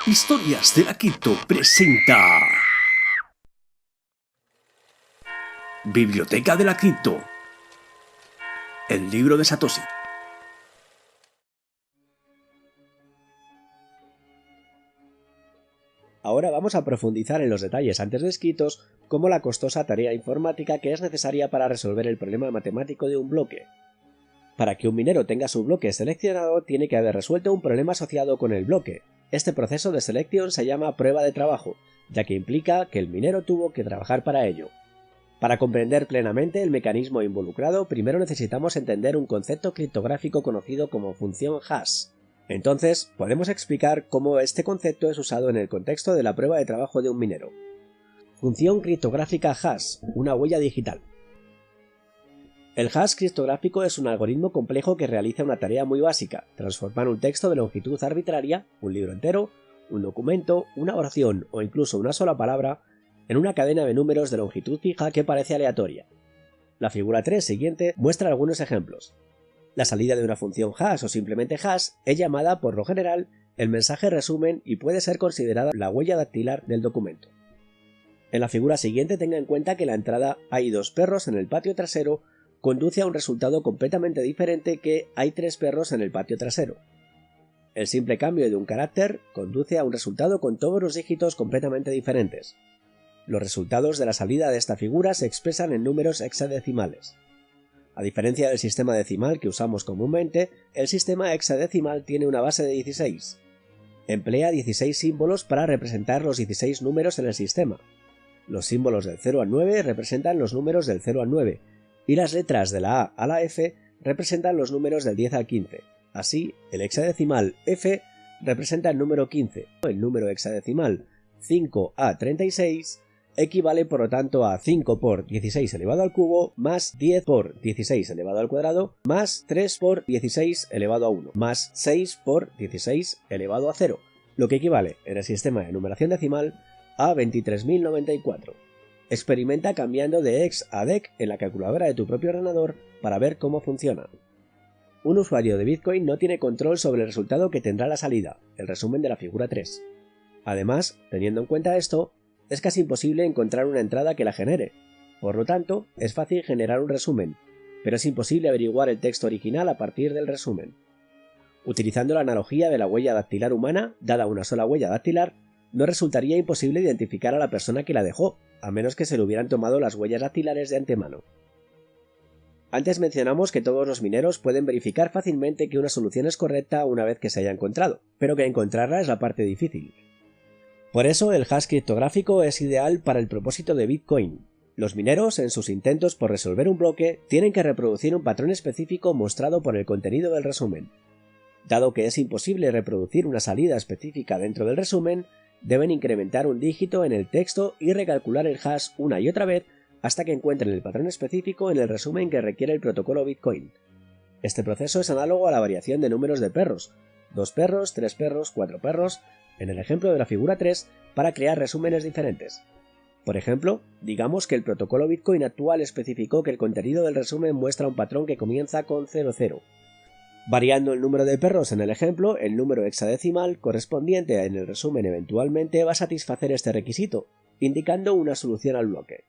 Historias de la Cripto presenta Biblioteca de la Cripto, el libro de Satoshi. Ahora vamos a profundizar en los detalles antes descritos, como la costosa tarea informática que es necesaria para resolver el problema matemático de un bloque. Para que un minero tenga su bloque seleccionado, tiene que haber resuelto un problema asociado con el bloque. Este proceso de selección se llama prueba de trabajo, ya que implica que el minero tuvo que trabajar para ello. Para comprender plenamente el mecanismo involucrado, primero necesitamos entender un concepto criptográfico conocido como función hash. Entonces, podemos explicar cómo este concepto es usado en el contexto de la prueba de trabajo de un minero. Función criptográfica hash, una huella digital. El hash criptográfico es un algoritmo complejo que realiza una tarea muy básica: transformar un texto de longitud arbitraria, un libro entero, un documento, una oración o incluso una sola palabra, en una cadena de números de longitud fija que parece aleatoria. La figura 3 siguiente muestra algunos ejemplos. La salida de una función hash o simplemente hash es llamada por lo general el mensaje resumen y puede ser considerada la huella dactilar del documento. En la figura siguiente tenga en cuenta que la entrada "hay dos perros en el patio trasero" conduce a un resultado completamente diferente que "hay tres perros en el patio trasero". El simple cambio de un carácter conduce a un resultado con todos los dígitos completamente diferentes. Los resultados de la salida de esta figura se expresan en números hexadecimales. A diferencia del sistema decimal que usamos comúnmente, el sistema hexadecimal tiene una base de 16. Emplea 16 símbolos para representar los 16 números en el sistema. Los símbolos del 0 al 9 representan los números del 0 al 9, y las letras de la A a la F representan los números del 10 al 15. Así, el hexadecimal F representa el número 15. El número hexadecimal 5 a 36 equivale por lo tanto a 5 por 16 elevado al cubo más 10 por 16 elevado al cuadrado más 3 por 16 elevado a 1 más 6 por 16 elevado a 0, lo que equivale en el sistema de numeración decimal a 23.094. Experimenta cambiando de hex a dec en la calculadora de tu propio ordenador para ver cómo funciona. Un usuario de Bitcoin no tiene control sobre el resultado que tendrá la salida, el resumen de la figura 3. Además, teniendo en cuenta esto, es casi imposible encontrar una entrada que la genere. Por lo tanto, es fácil generar un resumen, pero es imposible averiguar el texto original a partir del resumen. Utilizando la analogía de la huella dactilar humana, dada una sola huella dactilar, no resultaría imposible identificar a la persona que la dejó, a menos que se le hubieran tomado las huellas dactilares de antemano. Antes mencionamos que todos los mineros pueden verificar fácilmente que una solución es correcta una vez que se haya encontrado, pero que encontrarla es la parte difícil. Por eso el hash criptográfico es ideal para el propósito de Bitcoin. Los mineros, en sus intentos por resolver un bloque, tienen que reproducir un patrón específico mostrado por el contenido del resumen. Dado que es imposible reproducir una salida específica dentro del resumen, deben incrementar un dígito en el texto y recalcular el hash una y otra vez hasta que encuentren el patrón específico en el resumen que requiere el protocolo Bitcoin. Este proceso es análogo a la variación de números de perros: 2 perros, 3 perros, 4 perros, en el ejemplo de la figura 3, para crear resúmenes diferentes. Por ejemplo, digamos que el protocolo Bitcoin actual especificó que el contenido del resumen muestra un patrón que comienza con 00. Variando el número de perros en el ejemplo, el número hexadecimal correspondiente en el resumen eventualmente va a satisfacer este requisito, indicando una solución al bloque.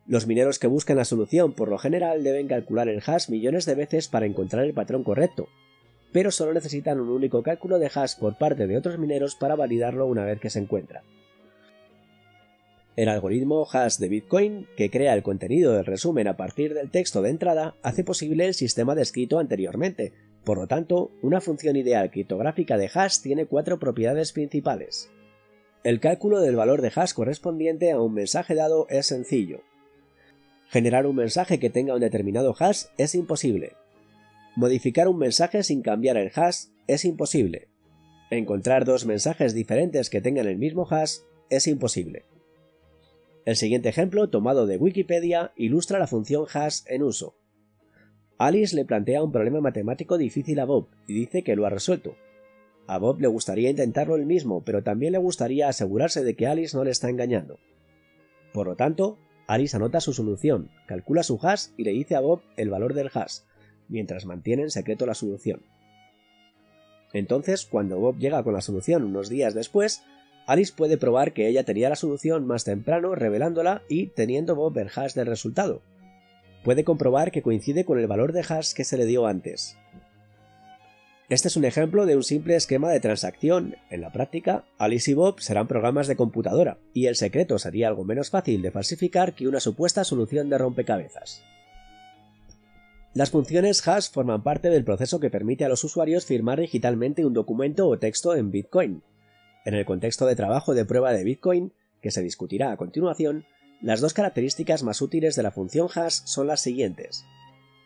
Los mineros que buscan la solución por lo general deben calcular el hash millones de veces para encontrar el patrón correcto, pero solo necesitan un único cálculo de hash por parte de otros mineros para validarlo una vez que se encuentra. El algoritmo hash de Bitcoin, que crea el contenido del resumen a partir del texto de entrada, hace posible el sistema descrito anteriormente. Por lo tanto, una función ideal criptográfica de hash tiene 4 propiedades principales. El cálculo del valor de hash correspondiente a un mensaje dado es sencillo. Generar un mensaje que tenga un determinado hash es imposible. Modificar un mensaje sin cambiar el hash es imposible. Encontrar dos mensajes diferentes que tengan el mismo hash es imposible. El siguiente ejemplo, tomado de Wikipedia, ilustra la función hash en uso. Alice le plantea un problema matemático difícil a Bob y dice que lo ha resuelto. A Bob le gustaría intentarlo él mismo, pero también le gustaría asegurarse de que Alice no le está engañando. Por lo tanto, Alice anota su solución, calcula su hash y le dice a Bob el valor del hash, mientras mantiene en secreto la solución. Entonces, cuando Bob llega con la solución unos días después, Alice puede probar que ella tenía la solución más temprano revelándola y teniendo Bob el hash del resultado. Puede comprobar que coincide con el valor de hash que se le dio antes. Este es un ejemplo de un simple esquema de transacción. En la práctica, Alice y Bob serán programas de computadora, y el secreto sería algo menos fácil de falsificar que una supuesta solución de rompecabezas. Las funciones hash forman parte del proceso que permite a los usuarios firmar digitalmente un documento o texto en Bitcoin. En el contexto de trabajo de prueba de Bitcoin, que se discutirá a continuación, las dos características más útiles de la función hash son las siguientes.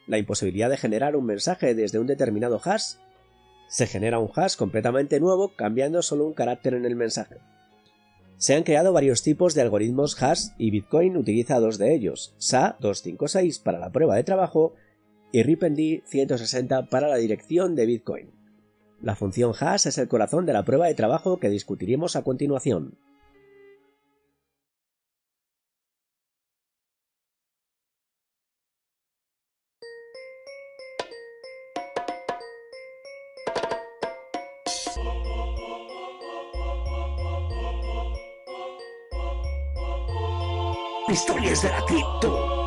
La imposibilidad de generar un mensaje desde un determinado hash. Se genera un hash completamente nuevo cambiando solo un carácter en el mensaje. Se han creado varios tipos de algoritmos hash y Bitcoin utiliza dos de ellos, SHA-256 para la prueba de trabajo y RIPND 160 para la dirección de Bitcoin. La función hash es el corazón de la prueba de trabajo que discutiremos a continuación. Historias de la cripto.